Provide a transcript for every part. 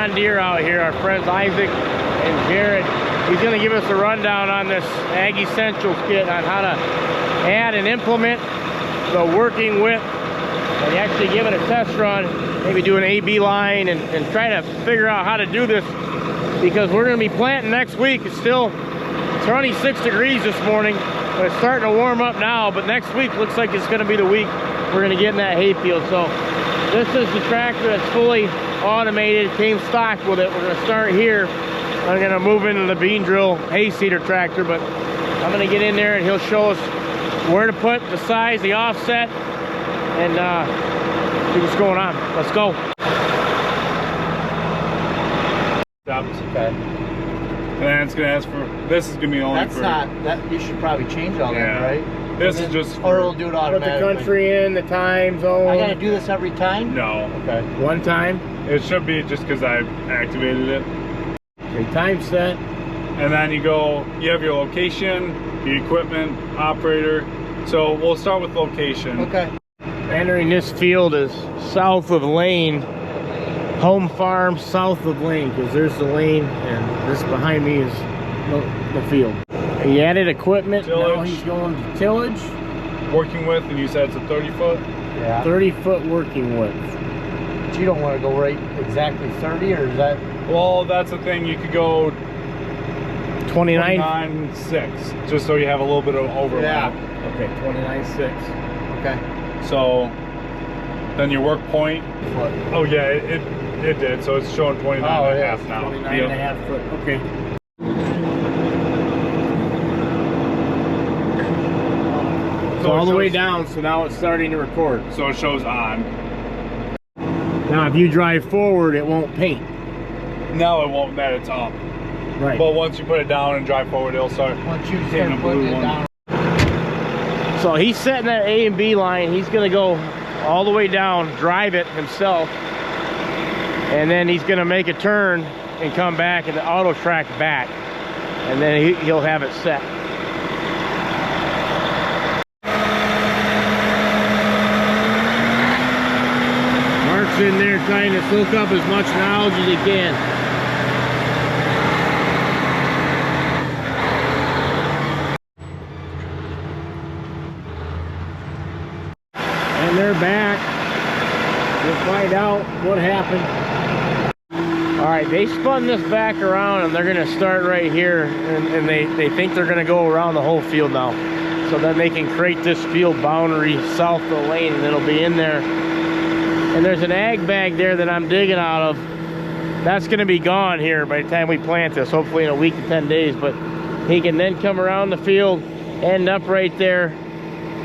John Deere out here, our friends Isaac and Jared. He's going to give us a rundown on this Ag Essentials kit on how to add and implement the working width, and actually give it a test run, maybe do an A-B line and try to figure out how to do this, because we're going to be planting next week. It's still 26 degrees this morning, but it's starting to warm up now, but next week looks like it's going to be the week we're going to get in that hayfield. So this is the tractor that's fully automated, came stock with it. We're going to start here. I'm going to move into the bean drill hay seeder tractor, but I'm going to get in there and he'll show us where to put the size, the offset, and see what's going on. Let's go. Okay. And then it's going to ask for, this is going to be only that's for... not, that you should probably change all that, right? This is just... Or it'll do it automatically. Put the country in, the time zone. I got to do this every time? No. Okay. One time. It should be just because I've activated it. Okay, time set. And then you go, you have your location, your equipment, operator. So we'll start with location. Okay. Entering this field is south of Lane, home farm south of Lane, because there's the lane, and this behind me is the field. He added equipment. Tillage. Now he's going to tillage. Working width, and you said it's a 30 foot? Yeah. 30-foot working width. But you don't want to go right exactly 30, or is that? Well, that's the thing. You could go 29.6. just so you have a little bit of overlap. Yeah. Okay, 29.6. Okay. So then your work point. Foot. Oh yeah, it did. So it's showing 29 and a half now. 29 and a half foot. Okay. So all the way down, so now it's starting to record. So it shows on. Now if you drive forward, it won't paint. No, it won't. That it's up. Right. But once you put it down and drive forward, it'll start. Once you hitting start putting it down. So he's setting that A and B line. He's going to go all the way down, drive it himself, and then he's going to make a turn and come back and the auto track back, and then he'll have it set. Mark's in there trying to soak up as much knowledge as he can. And they're back. We'll find out what happened. All right, they spun this back around and they're gonna start right here, and they think they're gonna go around the whole field now. So then they can create this field boundary south of the lane, and it'll be in there. And there's an ag bag there that I'm digging out of. That's gonna be gone here by the time we plant this, hopefully in a week to 10 days. But he can then come around the field, end up right there,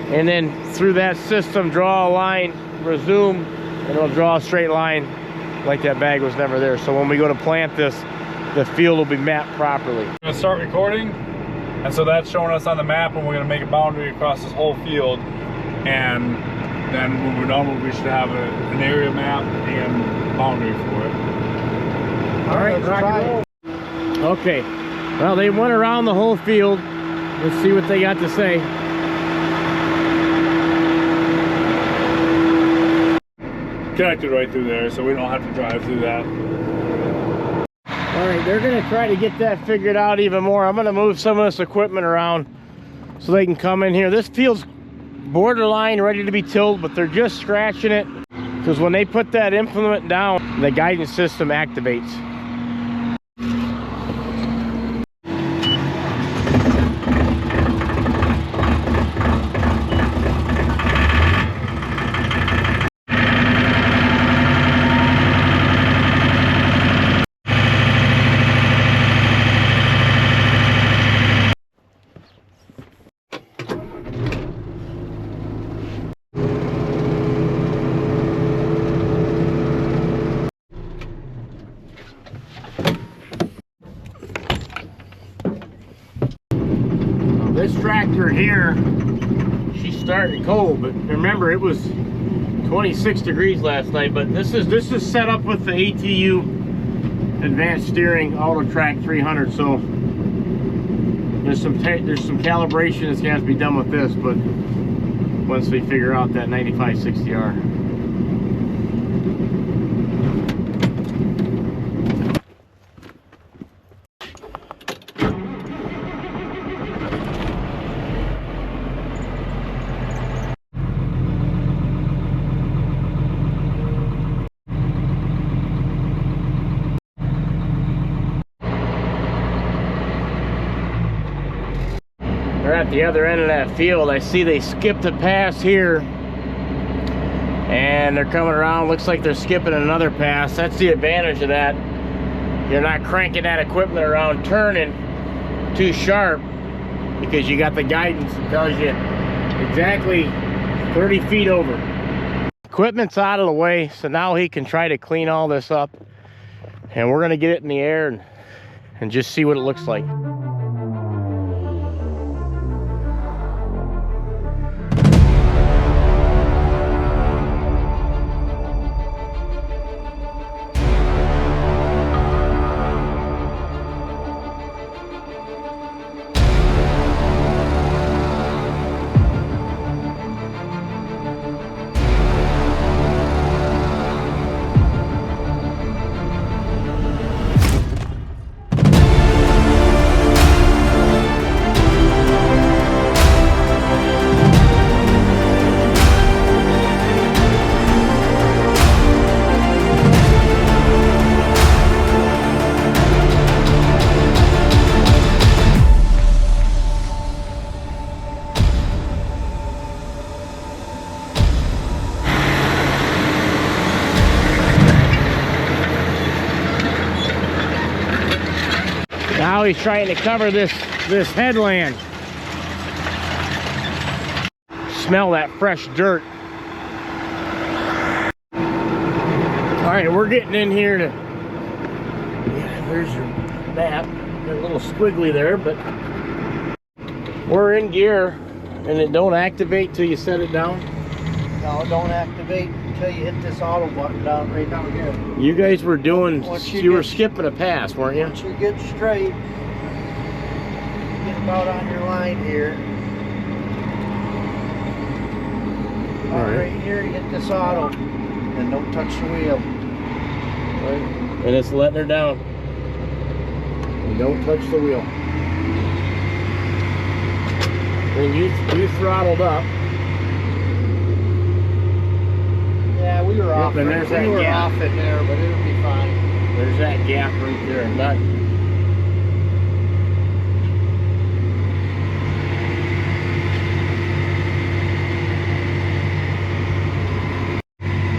and then through that system draw a line, resume, and it'll draw a straight line like that bag was never there. So when we go to plant this, the field will be mapped properly. We're gonna start recording, and so that's showing us on the map, and we're gonna make a boundary across this whole field. And then when we're done, we should have an area map and boundary for it. All right, rock and roll. Okay, well, they went around the whole field. Let's see what they got to say. Connected right through there, so we don't have to drive through that. All right, they're gonna try to get that figured out even more. I'm gonna move some of this equipment around so they can come in here. This field's borderline ready to be tilled, but they're just scratching it, because when they put that implement down, the guidance system activates. This tractor here, she's starting cold, but remember it was 26 degrees last night. But this is set up with the ATU Advanced Steering Auto Track 300. So there's some calibration that's going to have to be done with this, but once we figure out that 9560R. We're at the other end of that field. I see they skipped a pass here, and they're coming around. Looks like they're skipping another pass. That's the advantage of that. You're not cranking that equipment around turning too sharp, because you got the guidance that tells you exactly 30 feet over. Equipment's out of the way, so now he can try to clean all this up, and we're gonna get it in the air and just see what it looks like. Now he's trying to cover this headland. Smell that fresh dirt. All right, we're getting in here to, yeah, there's your map. Got a little squiggly there, but we're in gear, and it don't activate till you set it down. No, don't activate until you hit this auto button right down here. You guys were doing, Once you were skipping a pass, weren't you? Once you get straight, get about on your line here. All right. Right here, you hit this auto, and don't touch the wheel. Right. And it's letting her down. And don't touch the wheel. And you throttled up. Yeah, we were off. And there's that we were gap. off it there, but it'll be fine. There's that gap right there. Not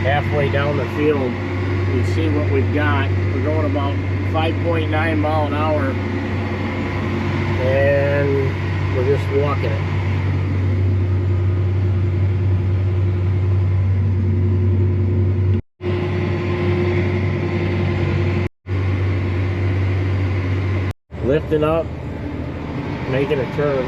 halfway down the field, you see what we've got. We're going about 5.9 mile an hour, and we're just walking it. Lifting up, making a turn.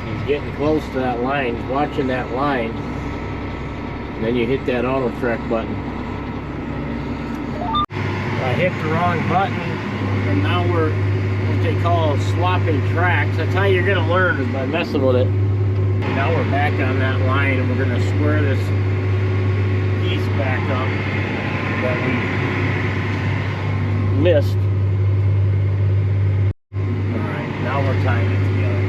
He's getting close to that line. He's watching that line. And then you hit that auto track button. I hit the wrong button, and now we're what they call swapping tracks. That's how you're gonna learn, is by messing with it. And now we're back on that line, and we're gonna square this piece back up that we missed. Alright, now we're tying it together.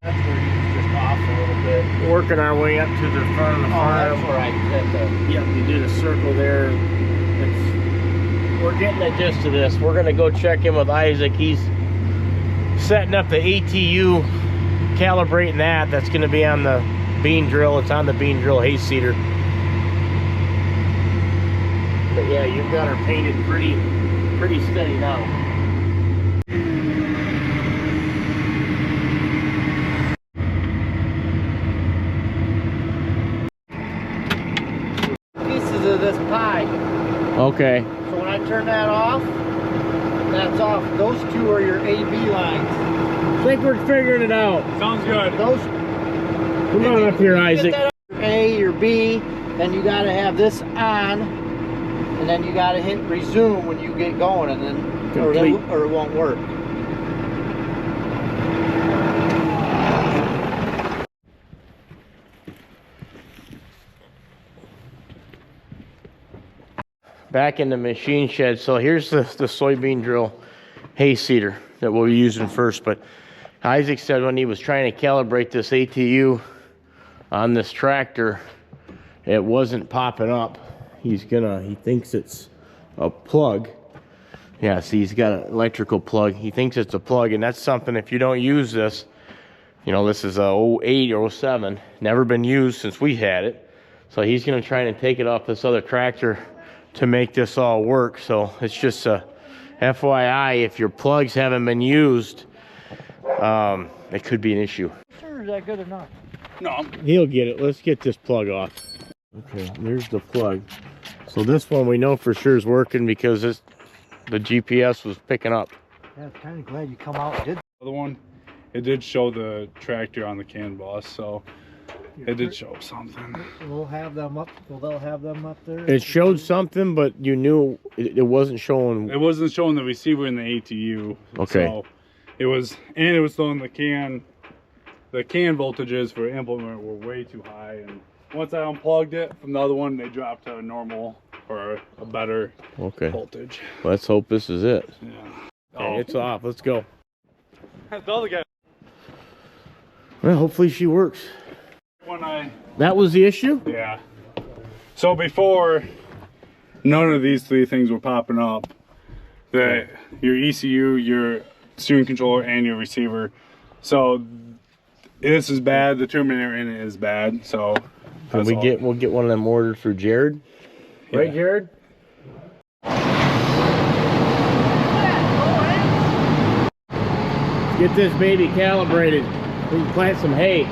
That's where you just off a little bit. Working our way up to the front of the farm. That's where I did the... Yep, you do the circle there. We're getting the gist of this. We're gonna go check in with Isaac. He's setting up the ATU, calibrating that. That's gonna be on the bean drill. It's on the bean drill hay seeder. But yeah, you've got her painted pretty steady now. Pieces of this pie. Okay. So when I turn that off, that's off. Those two are your AB lines. I think we're figuring it out. Sounds good. Those. Come on up here, Isaac. Your A, your B, then you got to have this on, and then you got to hit resume when you get going, and then or it won't work. Back in the machine shed. So here's the soybean drill hay seeder that we'll be using first. But Isaac said when he was trying to calibrate this ATU on this tractor, it wasn't popping up. He thinks it's a plug. Yeah, see, he's got an electrical plug. He thinks it's a plug, and that's something, if you don't use this, you know, this is a 08 or 07, never been used since we had it. So he's gonna try and take it off this other tractor to make this all work. So it's just a FYI, if your plugs haven't been used, it could be an issue. Sure, is that good or not? No. He'll get it. Let's get this plug off. Okay, there's the plug. So this one we know for sure is working because the GPS was picking up. Yeah, I'm kind of glad you come out and did. The other one, it did show the tractor on the CAN bus, so it did show something. We'll have them up. Well, they'll have them up there. It showed something, but you knew it wasn't showing. It wasn't showing the receiver in the ATU. Okay. So it was showing the CAN voltages for implement were way too high, and once I unplugged it from the other one, they dropped to a normal or a better voltage. Let's hope this is it. Yeah. Okay, it's off. Let's go. The other guy. Well, hopefully she works. That was the issue? Yeah. So before, none of these three things were popping up. Your ECU, your steering controller, and your receiver. So this is bad. The terminator in it is bad. So we'll get one of them ordered through Jared. Yeah. Right, Jared? Get this baby calibrated. We can plant some hay.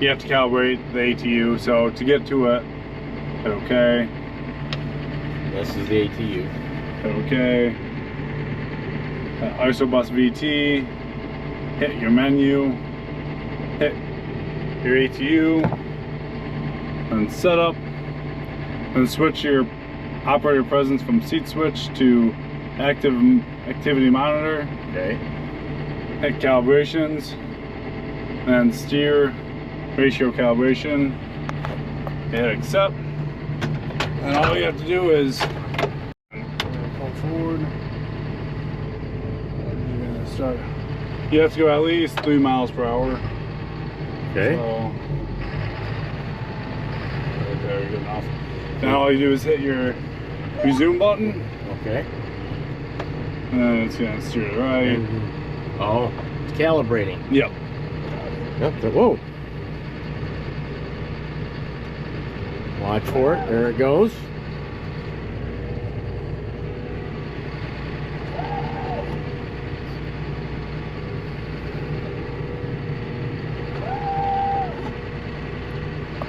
You have to calibrate the ATU, so to get to it, hit OK. This is the ATU. Hit OK. ISO bus VT. Hit your menu. Hit your ATU. And setup. Then switch your operator presence from seat switch to activity monitor. Okay. Hit calibrations. And steer ratio calibration, hit accept, and all you have to do is pull forward. You're gonna start. You have to go at least 3 miles per hour. Okay. So, right there, good enough. Now all you do is hit your resume button. Okay. And then it's gonna steer to the right. Oh, it's calibrating. Yep. Yep. Whoa. Watch for it. There it goes.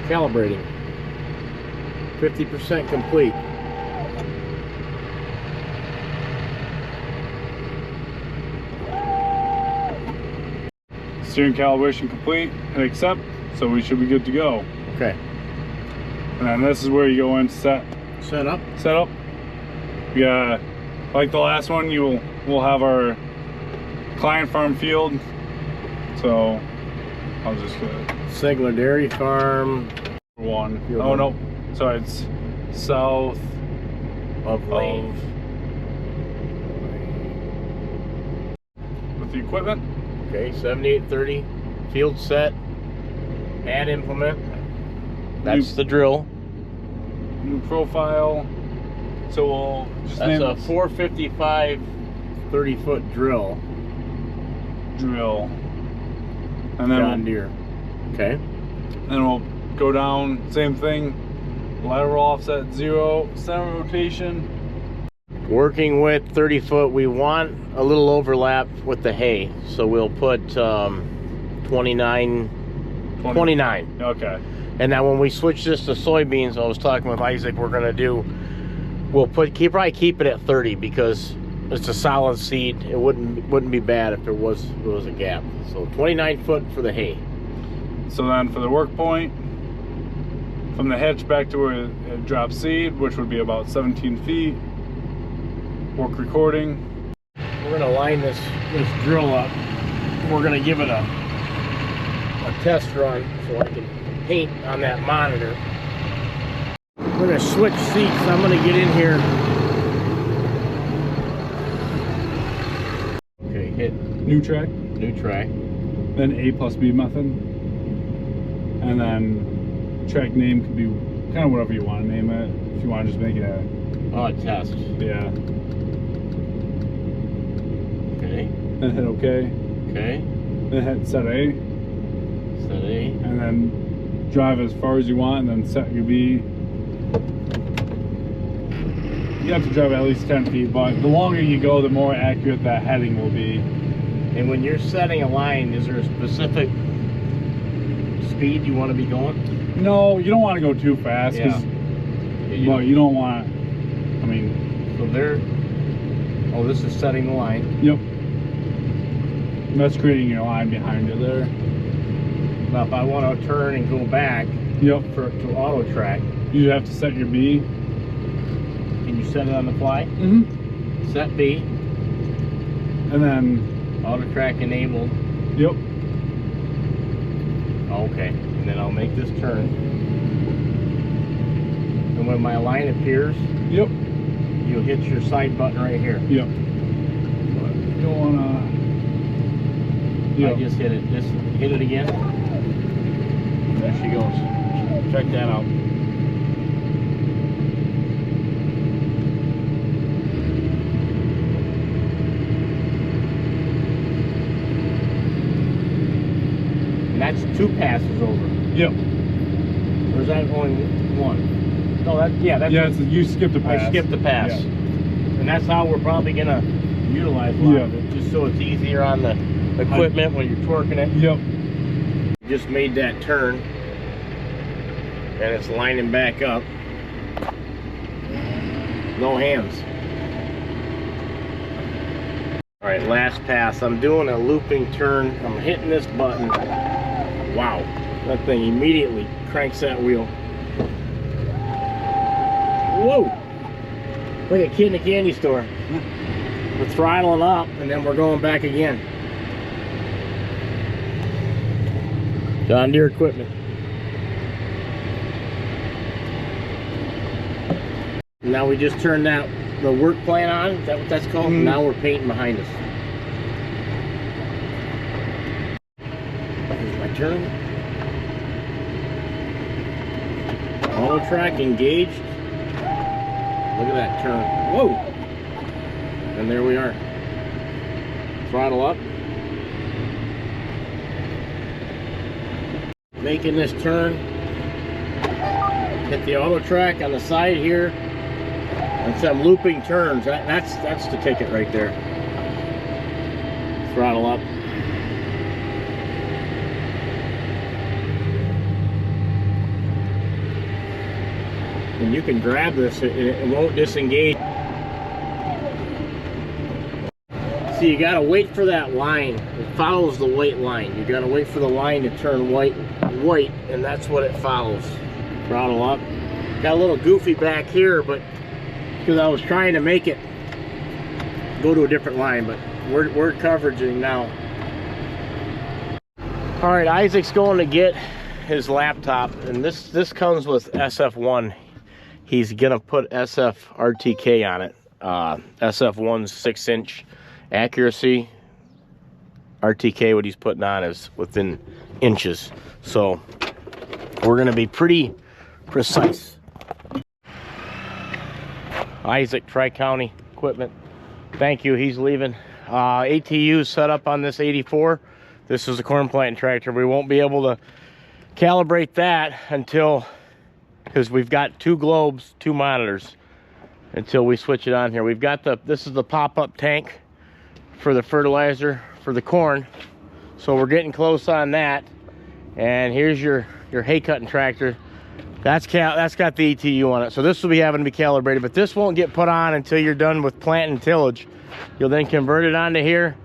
Calibrating. 50% complete. Steering calibration complete. Hit accept. So we should be good to go. Okay. And then this is where you go in set up. Yeah, like the last one, we'll have our client farm field. So I'll just get Segler Dairy Farm. one. Oh no, sorry, it's south of Lane. With the equipment. Okay, 7830 field set. Add implement. That's the drill. New profile. So we'll just that's a 455 30-foot drill. And then John Deere. Okay. Then we'll go down, same thing. Lateral offset 0, center rotation. Working with 30 foot, we want a little overlap with the hay. So we'll put 29. Okay. And now when we switch this to soybeans, I was talking with Isaac, we'll probably keep it at 30 because it's a solid seed. It wouldn't be bad if there was a gap. So 29 foot for the hay. So then for the work point, from the hitch back to where it drops seed, which would be about 17 feet, work recording. We're gonna line this drill up. We're gonna give it a test run so I can paint on that monitor. We're gonna switch seats. I'm gonna get in here. Okay, hit New track. new track. Then A plus B method. And then track name could be kind of whatever you want to name it. If you want to just make it a Test. yeah. Okay. Then hit OK. Okay. Then hit set A. Set A. And then drive as far as you want, and then set your B. You have to drive at least 10 feet, but the longer you go, the more accurate that heading will be. And when you're setting a line, is there a specific speed you want to be going? No, you don't want to go too fast, Yeah. but you don't want, I mean... So there, oh, this is setting the line. Yep. That's creating your line behind it there. Now if I want to turn and go back Yep. to auto track, You have to set your B. can you set it on the fly? Mm-hmm. Set B, And then, auto track enabled. yep. Okay, and then I'll make this turn. And when my line appears, Yep. you'll hit your side button right here. Yep. You don't wanna... I just hit it. Just hit it again. There she goes. Check that out. And that's 2 passes over. Yep. Or is that only 1? No, that's You skipped a pass. I skipped the pass. Yeah. And that's how we're probably gonna utilize a lot of it, just so it's easier on the equipment when you're torquing it. Yep. Just made that turn and it's lining back up. No hands. All right, last pass. I'm doing a looping turn. I'm hitting this button. Wow, that thing immediately cranks that wheel. Whoa, like a kid in a candy store. We're throttling up and then we're going back again. John Deere equipment. Now we just turned the work plan on. Is that what that's called? Mm-hmm. Now we're painting behind us. Here's my turn. Auto track engaged. Look at that turn. Whoa! And there we are. Throttle up. Making this turn. Hit the auto track on the side here. And some looping turns. That's the ticket right there. Throttle up. And you can grab this, it won't disengage. See, you gotta wait for that line. It follows the white line. You gotta wait for the line to turn white, and that's what it follows. Throttle up. Got a little goofy back here, but because I was trying to make it go to a different line, but we're coveraging now. All right, Isaac's going to get his laptop, and this comes with SF1. He's gonna put SF RTK on it. SF1's 6-inch accuracy. RTK, what he's putting on is within inches. So we're gonna be pretty precise. Isaac, Tri-County Equipment. Thank you, he's leaving. ATU set up on this 84. This is a corn planting tractor. We won't be able to calibrate that until, because we've got 2 globes, 2 monitors, until we switch it on here. We've got this is the pop-up tank for the fertilizer for the corn. So we're getting close on that. And here's your hay cutting tractor. That's got the ETU on it. So this will be having to be calibrated, but this won't get put on until you're done with planting tillage. You'll then convert it onto here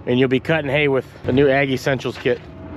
and you'll be cutting hay with the new Ag Essentials kit.